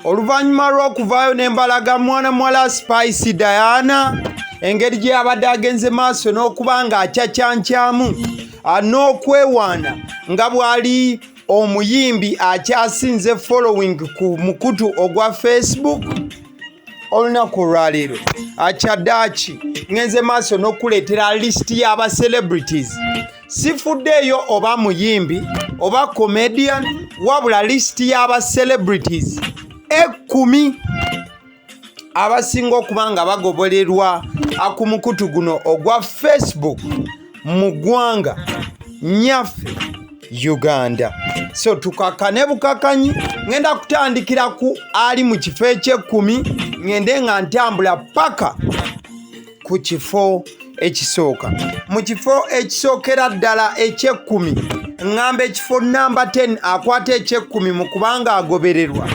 oluvannyuma lw'okuvaayo n'embalaga mwana muwala Spice Diana engeri gye yabadde agenze maaso n'okuba nga akyakyankyamu n'okwewaana nga bw'ali omuyimbi akyasinze following ku mukutu ogwa Facebook. Olunaku olwaleero akyaddaaki ngenze maaso n'okuleetera lisiti y'aba celebrities. Sifuddeeyo oba muyimbi oba comedian, wabula lisiti y'aba celebrities 10 abasinga okuba nga bagobererwa ku mukutu guno ogwa Facebook mu ggwanga nnyaffe Uganda. So tukakane bukakanyi, ngenda kutandikira ku ali mu kifo eky'ekkumi ngende nga ntambula paka ku kifo ekisooka. Mu kifo ekisookera ddala eky'ekkumi ngamba ekifo namba 10 akwata eky'ekkumi mu kubanga agobererwa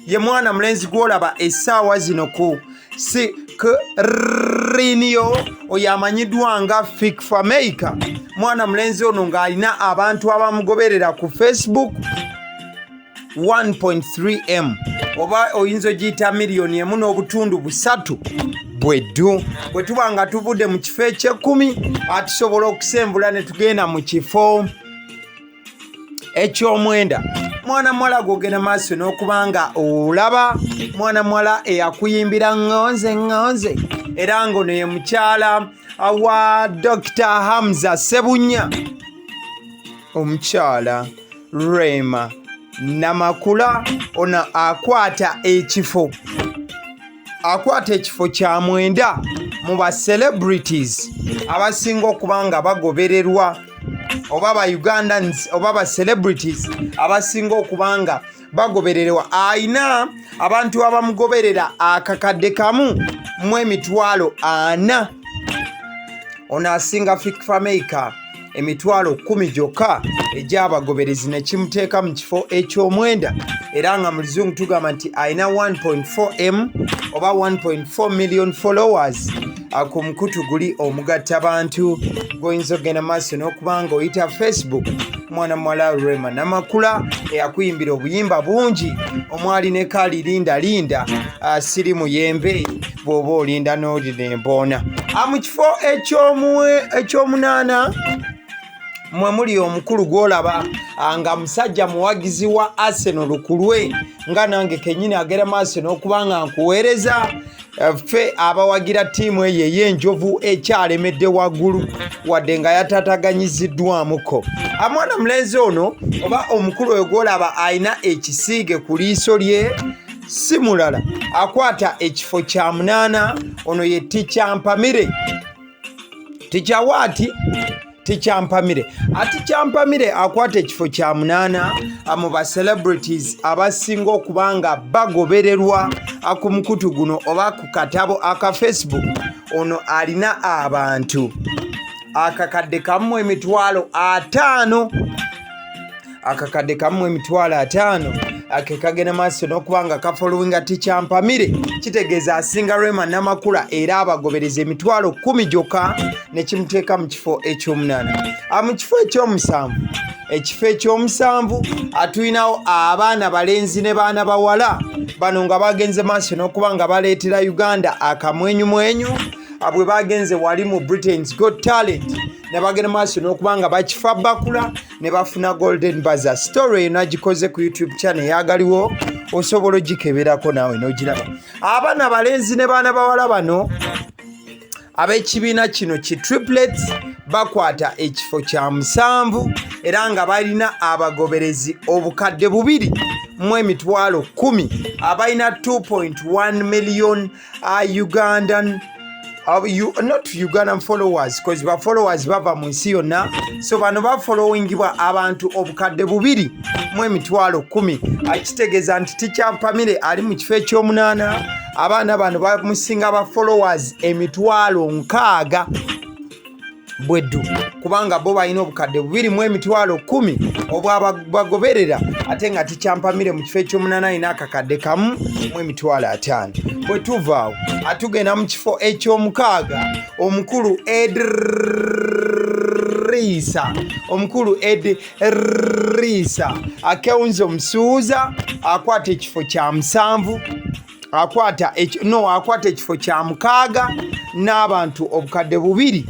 ye mwana mulenzi gwolaba essaawa zino ku Rinio oyo amanyiddwa nga Fikfamaker. Mwana mulenzi ono ng'alina abantu abamugoberera ku Facebook 1.3M oba oyinza ogiyita miliyoni emu n'obutundu 3 bweddu. Bwe tuba nga tuvudde mu kifo eky'ekkumi atusobola okusembula ne tugenda mu kifo eky'omwenda. Mwana muwala gwogenda maaso n'okuba nga olaba mwana muwala eyakuyimbira ŋŋonze ŋŋonze era ng'ono ye mukyala wa Dr. Hamza Sebunya, omukyala Rema Namakula. Ono akwata ekifo kya mwenda mu ba celebrities abasinga okuba nga bagobererwa oba ba Ugandans oba ba celebrities abasinga okuba nga bagobererwa. Ayina abantu abamugoberera akakadde kamu mu emitwalo 4. Ono asinga Fikfamaker emitwalo 10 gyokka egy'abagoberezi ne kimuteeka mu kifo eky'omwenda era nga mu luzungu tugamba nti ayina 1.4M oba 1.4 million followers ku mukutu guli omugattabantu gw'oyinza okugenda maaso n'okuba nga oyita Facebook. Mwana muwala Rema Namakula eyakuyimbira obuyimba bungi omwali ne kali linda siri muyembe bw'oba olinda n'oli ne Bonna. Mu kifo eky'omunaana mwe muli omukulu gwolaba nga musajja muwagizi wa Arsenal ku lwe nga nange kenyini agera maaso n'okuba nga nkuweereza ffe abawagira ttiimu eyo ey'enjovu ekyalemedde waggulu wadde nga yatataganyiziddwamuko. Mwana mulenzi ono oba omukulu oyo gwolaba ayina ekisiige ku liiso lye si mulala akwata ekifo kya 8. Ono ye Tikyampamire. Tikyawaati Tikyampamire. Tikyampamire akwata ekifo kya 8 mu ba celebrities abasinga okuba nga bagobererwa ku mukutu guno oba ku katabo aka Facebook. Ono alina abantu akakadde kamu emitwalo 5. Akakadde kamu emitwalo 5 akekagenda maaso n'okuba nga kafollowinga Tikyampamire kitegeeza asinga Rema Namakula era abagobereza emitwalo 10 gyokka ne kimuteeka mu kifo eky'omunaana. Mu kifo eky'omusanvu atulinawo abaana balenzi ne baana bawala bano nga bagenze maaso n'okuba nga baleetera Uganda akamwenyumwenyu bwe bagenze wali mu Britain's Got Talent ne bagenda maaso n'okuba nga bakifa bakula ne bafuna golden buzzer. Story eyo nagikoze ku YouTube channel ya Agaliwo, osobola ogikeberako naawe n'ogiraba. Abaana balenzi ne baana bawala bano ab'ekibiina kino ki triplets bakwata ekifo kya 7 era nga balina abagoberezi obukadde 2 mu emitwalo 10 abalina 2.1 million Ugandan not Ugandan followers because ba followers bava mu nsi yonna. So bano bafollowingibwa abantu obukadde 2 mu emitwalo 10. Akitegeeza nti Tikyampamire ali mu kifo eky'omunaana. Abaana bano bamusinga ba followers emitwalo 6 bweddu kubanga bo balina obukadde 2 mu emitwalo 10 obwabagoberera ate nga Tikyampamire mu kifo eky'omunaana alina akakadde kamu mu emitwalo 5. Bwe tuvaawo atugenda mu kifo eky'omukaaga omukulu Eddy Edrisa Kenzo Msuuza akwata ekifo kya 7 akwata ekifo kya 6 n'abantu obukadde 2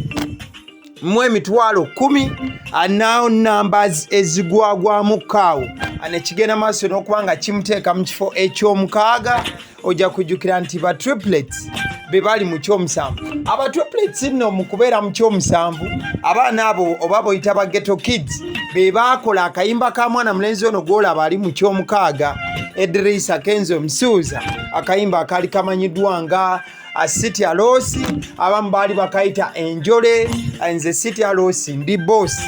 mu emitwalo 10 anawo numbers ezigwagwamu kaawo anekigenda maaso n'okuba nga kimuteeka mu kifo eky'omukaaga ojja kujjukira nti ba triplets be bali mu kyomusanvu. Aba triplets nno mu kubeera mu kyomusanvu abaana abo oba boyita ba ghetto kids be baakola akayimba ka mwana mulenzi ono gwolaba ali mu kyomukaaga Edrisa Kenzo Msuuza, akayimba akali kamanyiddwa nga City Alosi, abamu baali bakayita Enjole, nze City Alosi ndi boss.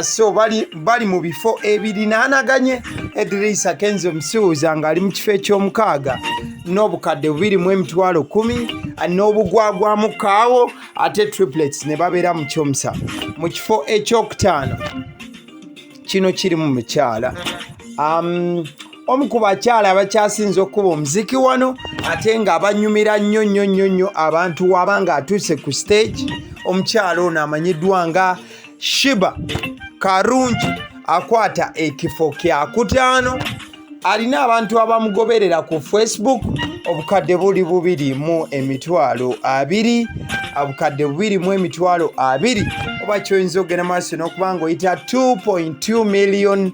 So bali mu bifo ebirinaanaganye. Edrisa Kenzo Msuuza ng'ali mu kifo eky'omukaaga n'obukadde 2 mu emitwalo 10 n'obugwagwamu kaawo, ate triplets ne babeera mu kyomusanvu. Mu kifo ekyokutaano kino kirimu mukyala omu ku bakyala abakyasinze okuba omuziki wano ate nga abanyumira nnyo abantu wabanga atuuse ku stage. Omukyala ono amanyiddwa nga Shiba Karungi akwata ekifo kya 5. Alina abantu abamugoberera ku Facebook obukadde 2 mu emitwalo 2 obukadde 2 mu emitwalo 2 oba kyoyinza okugenda maaso n'okuba ng'oyita 2.2 million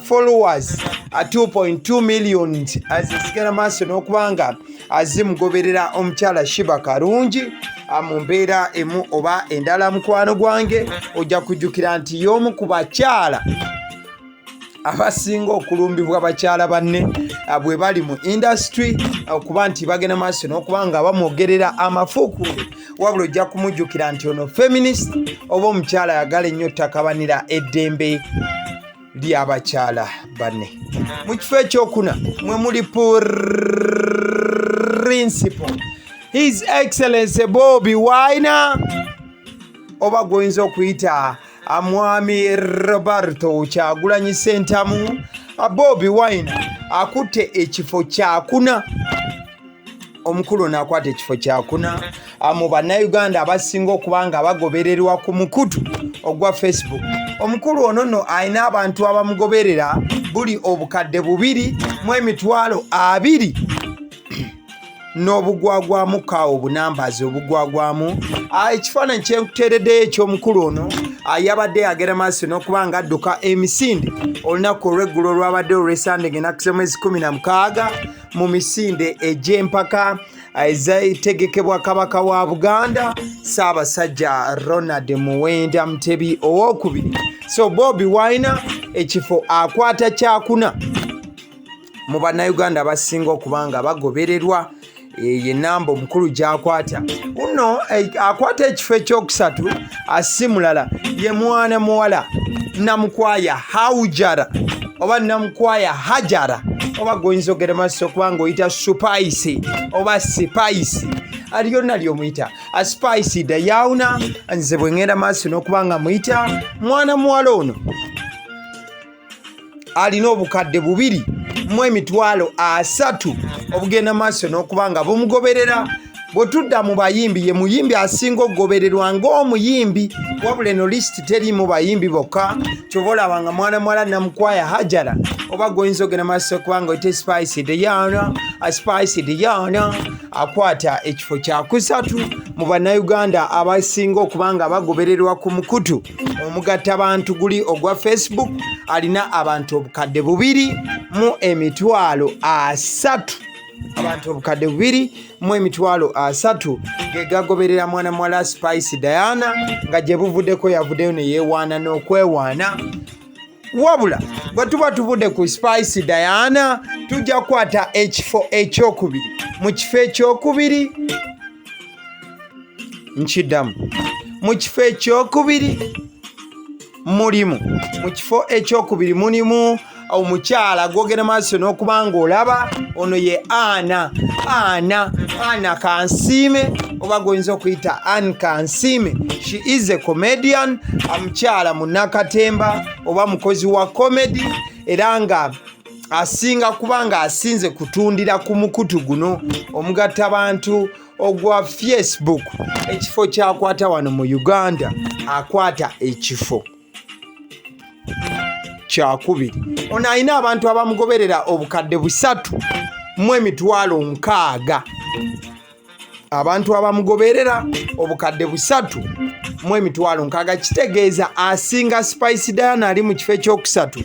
followers 2.2 million azizigenda maaso n'okuba nga azimugoberera omukyala Shiba Karungi mu mbeera emu oba endala. Mukwano gwange ojja kujjukira nti y'omu ku bakyala abasinga okulumbibwa bakyala banne bwe bali mu industry okuba nti bagenda maaso n'okuba nga bamwogerera amafuukuule, wabula ojja kumujjukira nti ono feminist oba omukyala ayagala ennyo ttakabanira eddembe ly'abakyala banne. Mu kifo ekyokuna mwe muli principal His Excellency Bobi Wine oba gwoyinza okuyita Mwami Roberto Kyagulanyi Ssentamu. Bobi Wine akutte ekifo kya 4. Omukulu n'akwata ekifo kya 4 mu bannayuganda abasinga okuba nga bagobererwa ku mukutu ogwa Facebook. Omukulu ono nno alina abantu abamugoberera buli obukadde 2 mu emitwalo 2 n'obugwagwamu kaawo bunambazi obugwagwamu. Ekifaananyi kyenkuteereddeyo eky'omukulu ono yabadde agenda maaso n'okuba nga adduka emisinde olunaku olw'eggulo olwabadde olw'esande ng'ennaku z'omwezi 16 mu misinde egy'empaka ezategekebwa kabaka wa Buganda Ssaabasajja Ronald Muwenda Mutebi owookubiri. So Bobi Wine ekifo akwata kya 4 mu bannayuganda abasinga okuba nga bagobererwa ye namba omukulu gy'akwata. Uno akwata ekifo ekyokusatu asi mulala ye mwana muwala Namukwaya Haujara oba Namukwaya Hajara oba goyinza okugenda maaso okuba ng'oyita Spice oba Spice aliyo nalyo muyita Spice Dayauna. Nze bwe ngenda maaso n'okuba nga muyita mwana muwala ono alina obukadde 2 mu emitwalo 3 obugenda maaso n'okuba nga bumugoberera. Bwe tudda mu bayimbi ye muyimbi asinga okugobererwa ng'omuyimbi, wabula eno lisiti teri mu bayimbi bokka. Kyova olaba nga mwana muwala Namukwaya Hajara oba goyinza okugenda maaso okuba nga oyite Spice Diana. Spice Diana akwata ekifo kya 3 mu bannayuganda abasinga okuba nga bagobererwa ku mukutu omugattabantu guli ogwa Facebook. Alina abantu obukadde 2 mu emitwalo 3 abantu obukadde 2 mu emitwalo 3 gegagoberera mwana muwala Spice Diana nga gye buvuddeko yavuddeyo ne yeewaana n'okwewaana. Wabula bwe tuba tuvudde ku Spice Diana tujja kukwata ekifo ekyokubiri. Mu kifo ekyokubiri nkiddamu mu kifo ekyokubiri mulimu omukyala gwogera maaso n'okuba ng'olaba ono ye Ana Kansiime oba goyinza okuyita Anne Kansiime. She is a comedian, omukyala munnakatemba oba mukozi wa comedy era nga asinga kuba nga asinze kutundira ku mukutu guno omugattabantu ogwa Facebook. Ekifo kyakwata wano mu Uganda akwata ekifo kyakubiri. Ono alina abantu abamugoberera obukadde 3,600,000. Abantu abamugoberera obukadde 3,600,000. Kitegeeza asinga Spice Diana ali mu kifo ekyokusatu.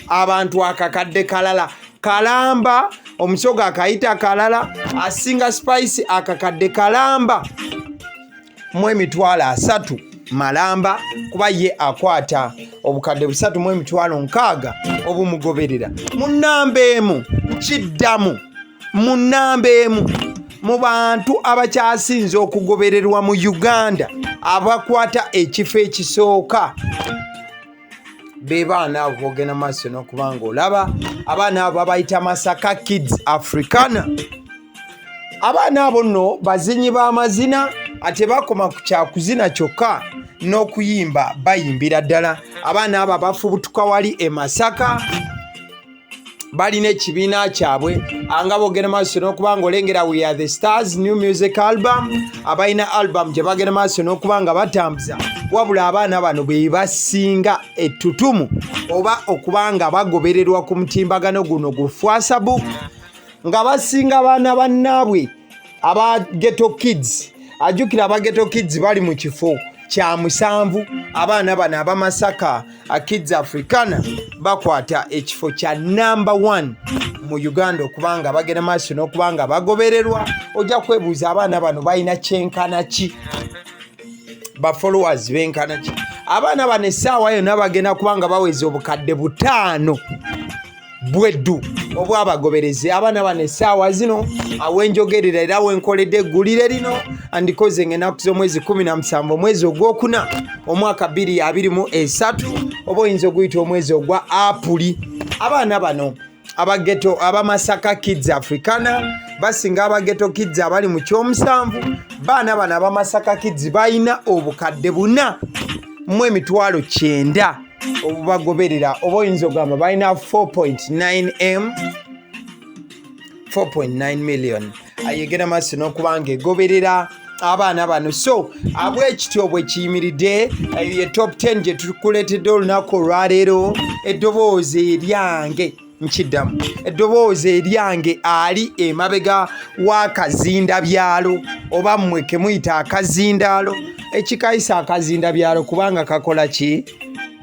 Abantu akakadde kalala kalamba, omusoga akayita kalala, asinga Spice akakadde kalamba 3,000,000 malamba, kuba ye akwata obukadde 3,600,000 obumugoberera. Munamba emu kiddamu, munamba emu mu bantu abakyasinze okugobererwa mu Uganda abakwata ekifo ekisooka be baana abo bogenda maaso n'okubanga olaba abaana abo babayita Masaka Kids Africana. Abaana abo nno bazinyi b'amazina ate bakoma ku kyakuzina kyokka n'okuyimba bayimbira ddala. Abaana abo bafubutuka wali e Masaka balina ekibiina kyabwe anga bogenda maaso n'okubanga olengera We Are The Stars new music album, abalina album gye bagenda maaso n'okubanga batambuza. Wabula abaana bano be basinga ettutumu oba okubanga bagobererwa ku mutimbagano guno gu Facebook, nga basinga abaana bannaabwe aba Ghetto Kids. Ajjukira aba Ghetto Kids bali mu kifo kya 7. Abaana bano aba Masaka Kids Africana bakwata ekifo kya number 1 mu Uganda okubanga bagenda maaso n'okubanga bagobererwa. Ojja kwebuuza abaana bano balina kyenkana ki, ba followers benkana ki? Abaana bano essaawa yonna bagenda kubanga baweza obukadde 5 bweddu obwabagoberezi. Abaana bano essaawa zino awenjogerera era wenkoledde eggulire lino andikoze ng'ennaku z'omwezi 17 omwezi ogwokuna omwaka 2023 oba oyinza oguyita omwezi ogwa Apuli. Abaana bano abageto aba Masaka Kids Africana basinga aba Ghetto Kids abali mu kyomusanvu. Baana bano aba Masaka Kids balina obukadde 4,900,000 obubagoberera oba oyinza ogamba balina 4.9 million ayegera maaso n'okubanga egoberera abaana bano. So abwekityo bwe kiyimiridde ye top 10 gye tukuleetedde olunaku olwaleero. Eddoboozi eryange nkiddamu, eddoboozi eryange ali emabega w'akazindabyalo oba mmwe kemuyita akazindaalo. Ekikayisa akazindabyalo kubanga kakola ki?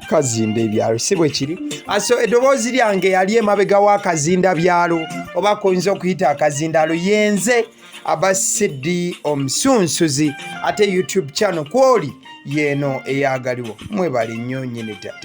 Kazinda ebyalo, si bwe kiri? So eddoboozi lyange yali emabega w'akazindabyalo oba koyinza okuyita akazindaalo yenze Abasidi Omusunsuzi, ate YouTube channel kwoli yeeno eyagaliwo. Mwebali nnyo nnyini ddala.